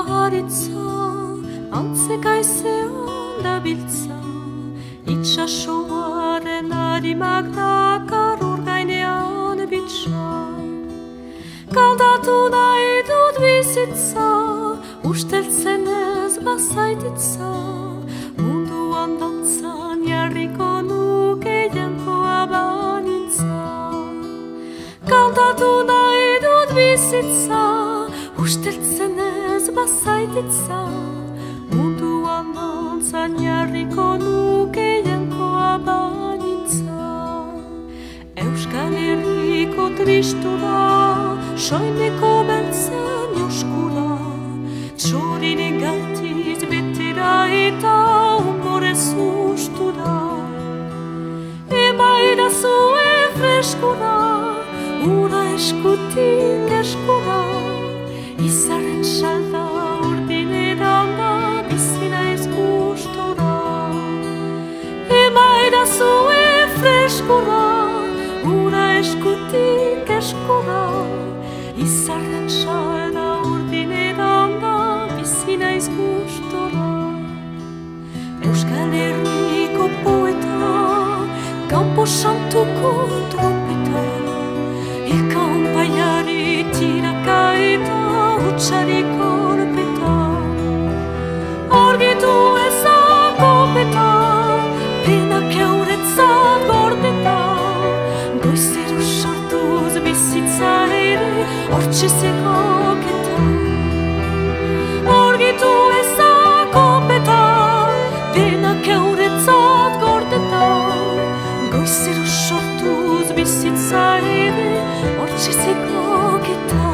haritza, antzeka ezean dabiltza, itxasoaren harimak dakar ur gainean bitxa. Kantatu nahi dut bizitza, usteltzen ez bazaititza, munduan dantzan jarriko nuke jankoa banintza. Kantatu nahi dut bizitza, usteltzen ez bazaititza, munduan dantzan jarriko nuke jankoa banintza. Euskal Herriko tristura, soineko beltzen joskura, txorinen gaitiz betera eta umore sustura. Emaira zuen freskura, ura eskutik eskura, izarren salda ordineran da bizina ez gustora. Emaira zuen freskura, ura eskutik eskura, izarren salda ordineran da bizina ez gustora. Euskal Herriko poeta, Campo Santuko trompeta, kanpaiari tiraka eta hutsari korpeta. Argitu ezako peta, penak euretzat gordeta, goizero sortuz bizitza ere hortxe zegoketa. Argitu ezako peta, penak euretzat gordeta, goizero sortuz bizitza ere hortxe zegoketa.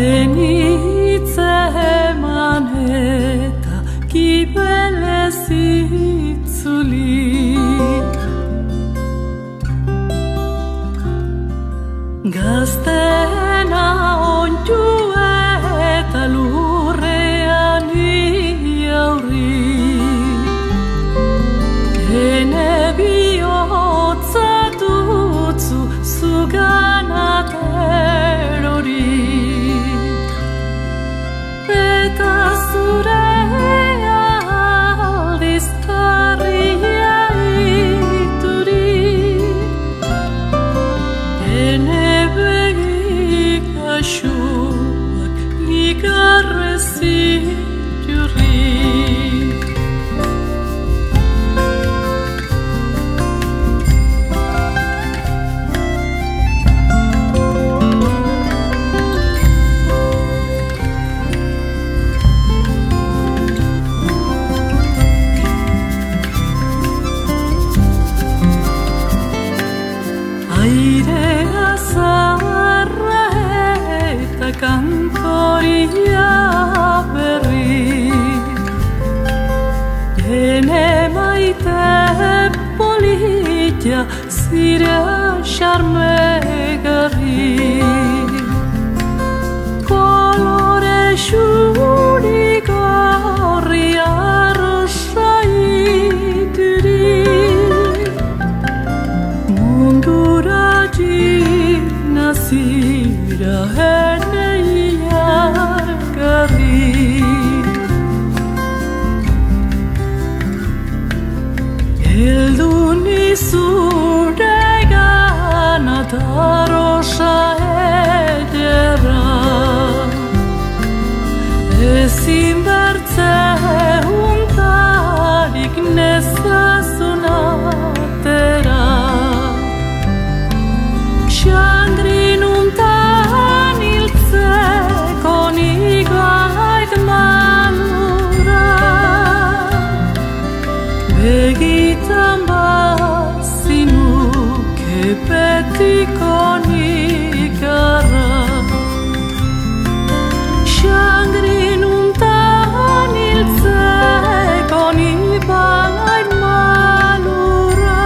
Enitze eman eta kibelez hitz Gaztena ontu eta lurrean iaurri, ene bihotza dutzu zuganat erori, eta zure aldizkarria ituri, ene begikasuak ikarrezi jurri. Airea zaharra eta kantoria berri, ene maite politia zira xarmegarri, kolore xurik horri arrosa ituri, nazira ene iargarri, heldu nizure gana darosa ederra, ezin bertze untarik nezazun atera, Xandrin untan hiltzeko nigait malura, begitan bazinuke betiko nigarra. Xandrin untan hiltzeko nigait malura,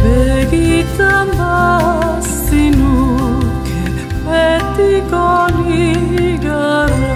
begitan bazinuke betiko nigarra.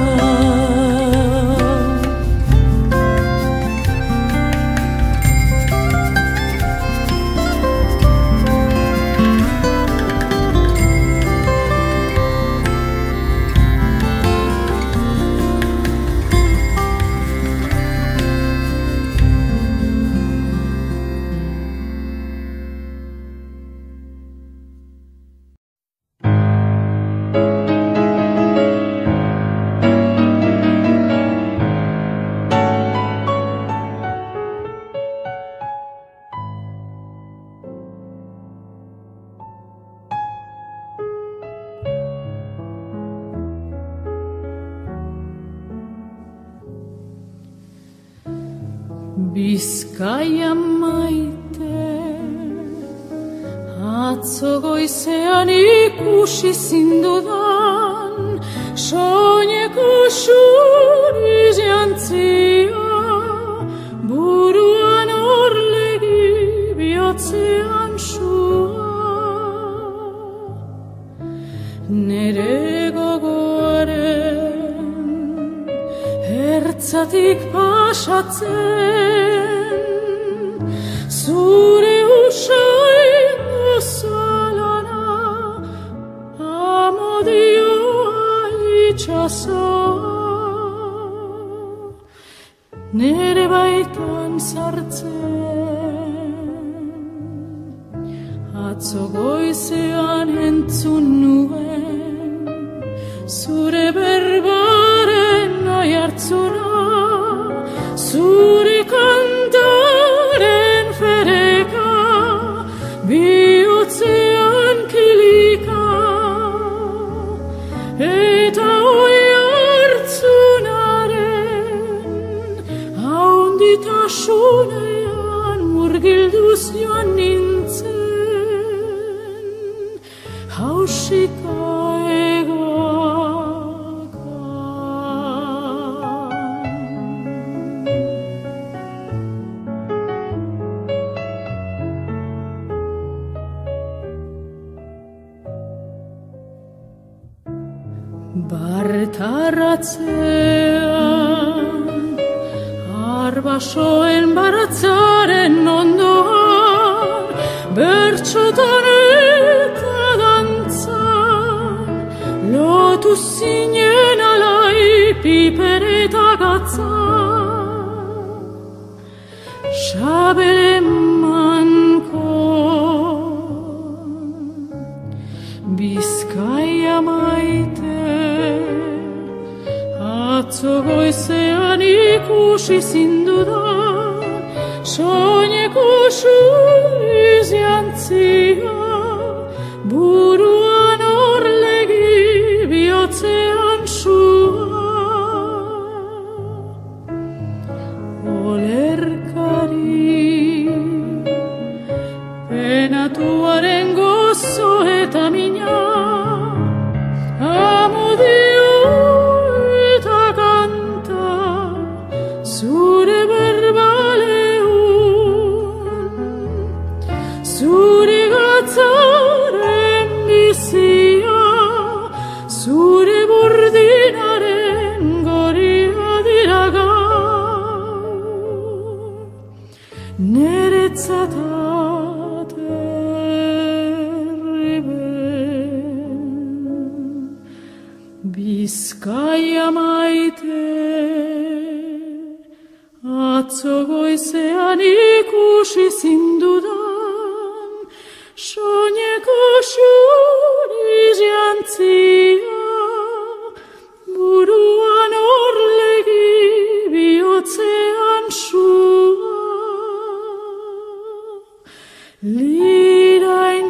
Bizkaia maite, atzo goizean ikusi zindudan, soineko xuriz jantzia, buruan orlegi bihotzean sua. Nere gogoaren hertzatik pasatzen, zure usain gozalana, amodioa itxasoa, nere baitan sartzen. Atzo goizean entzun nuen, zure berbaren oihartzuna, zure kantaren fereka, bihotzean kilika, eta oihartzunaren haunditasunean murgilduz joan nintzen, hausika Bartaratzean, arbasoen baratzaren ondoan, bertsotan eta dantzan, lotu zinen alai piper eta gatza. Sabele mankon, Bizkaia maite, atzo goizean ikusi zindudan, soineko suriz jantzia, buruan orlegi bihotzean sua. Olerkari, penatuaren gozo eta mina, amodio eta kanta, zure berbaleun, zure gatzaren bizia, zure burdinaren goria dira gaur, neretzat Bizkaia maite, atzo goizean ikusi zindudan, soineko suriz jantzia, buruan orlegi bihotzean sua. Lirain